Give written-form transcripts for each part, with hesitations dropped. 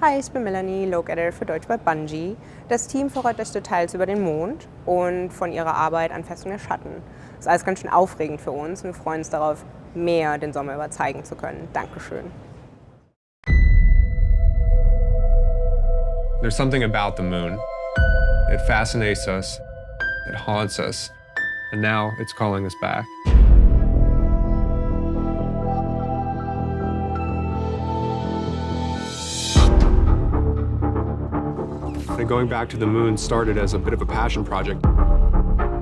Hi, ich bin Melanie, Loc-Editor für Deutsch bei Bungie. Das Team verrät euch Details über den Mond und von ihrer Arbeit an Festung der Schatten. Das ist alles ganz schön aufregend für uns und wir freuen uns darauf, mehr den Sommer über zeigen zu können. Dankeschön. There's something about the moon. It fascinates us, it haunts us, and now it's calling us back. And going back to the moon started as a bit of a passion project.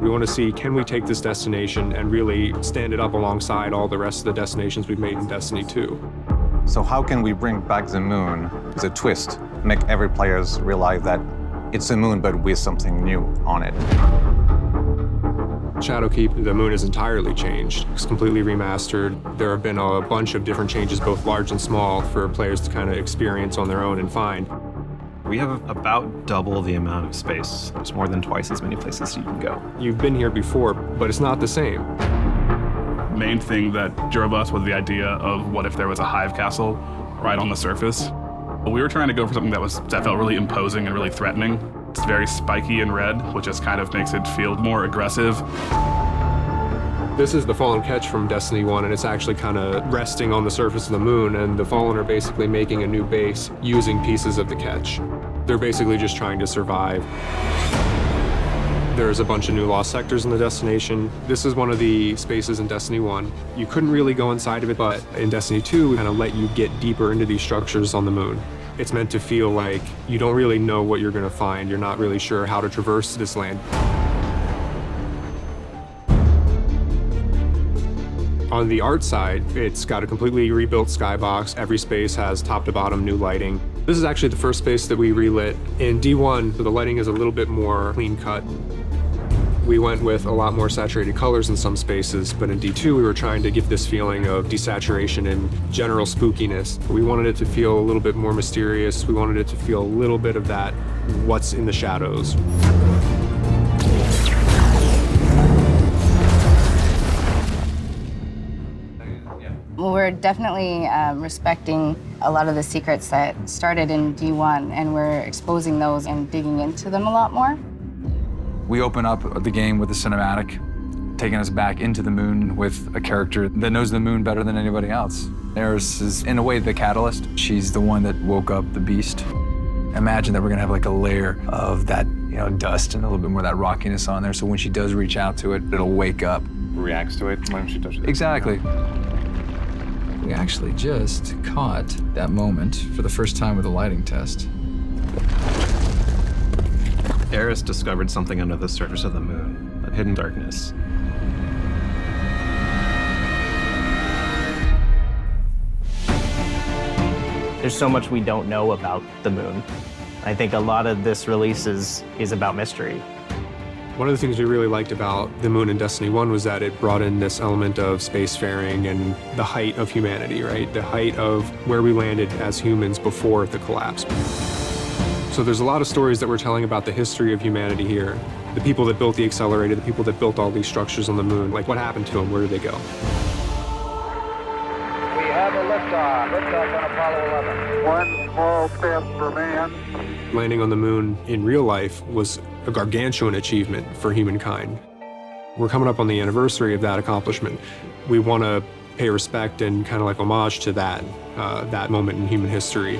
We want to see, can we take this destination and really stand it up alongside all the rest of the destinations we've made in Destiny 2? So how can we bring back the moon with a twist, make every player realize that it's a moon but with something new on it? Shadowkeep, the moon has entirely changed. It's completely remastered. There have been a bunch of different changes, both large and small, for players to kind of experience on their own and find. We have about double the amount of space. There's more than twice as many places you can go. You've been here before, but it's not the same. Main thing that drove us was the idea of what if there was a hive castle right on the surface. We were trying to go for something that felt really imposing and really threatening. It's very spiky and red, which just kind of makes it feel more aggressive. This is the Fallen Catch from Destiny 1, and it's actually kind of resting on the surface of the moon, and the Fallen are basically making a new base using pieces of the Catch. They're basically just trying to survive. There's a bunch of new lost sectors in the destination. This is one of the spaces in Destiny 1. You couldn't really go inside of it, but in Destiny 2, we kind of let you get deeper into these structures on the moon. It's meant to feel like you don't really know what you're going to find. You're not really sure how to traverse this land. On the art side, it's got a completely rebuilt skybox. Every space has top to bottom new lighting. This is actually the first space that we relit. In D1, the lighting is a little bit more clean cut. We went with a lot more saturated colors in some spaces, but in D2 we were trying to give this feeling of desaturation and general spookiness. We wanted it to feel a little bit more mysterious. We wanted it to feel a little bit of that what's in the shadows. We're definitely respecting a lot of the secrets that started in D1, and we're exposing those and digging into them a lot more. We open up the game with a cinematic, taking us back into the moon with a character that knows the moon better than anybody else. Eris is, in a way, the catalyst. She's the one that woke up the beast. Imagine that we're gonna have like a layer of that, dust and a little bit more of that rockiness on there, so when she does reach out to it, it'll wake up. Reacts to it when she touches it. Exactly. We actually just caught that moment for the first time with a lighting test. Eris discovered something under the surface of the moon, a hidden darkness. There's so much we don't know about the moon. I think a lot of this release is about mystery. One of the things we really liked about the moon in Destiny 1 was that it brought in this element of spacefaring and the height of humanity, right? The height of where we landed as humans before the collapse. So there's a lot of stories that we're telling about the history of humanity here. The people that built the accelerator, the people that built all these structures on the moon, like what happened to them, where did they go? We have a liftoff on Apollo 11. One small step for man. Landing on the moon in real life was a gargantuan achievement for humankind. We're coming up on the anniversary of that accomplishment. We want to pay respect and kind of like homage to that moment in human history.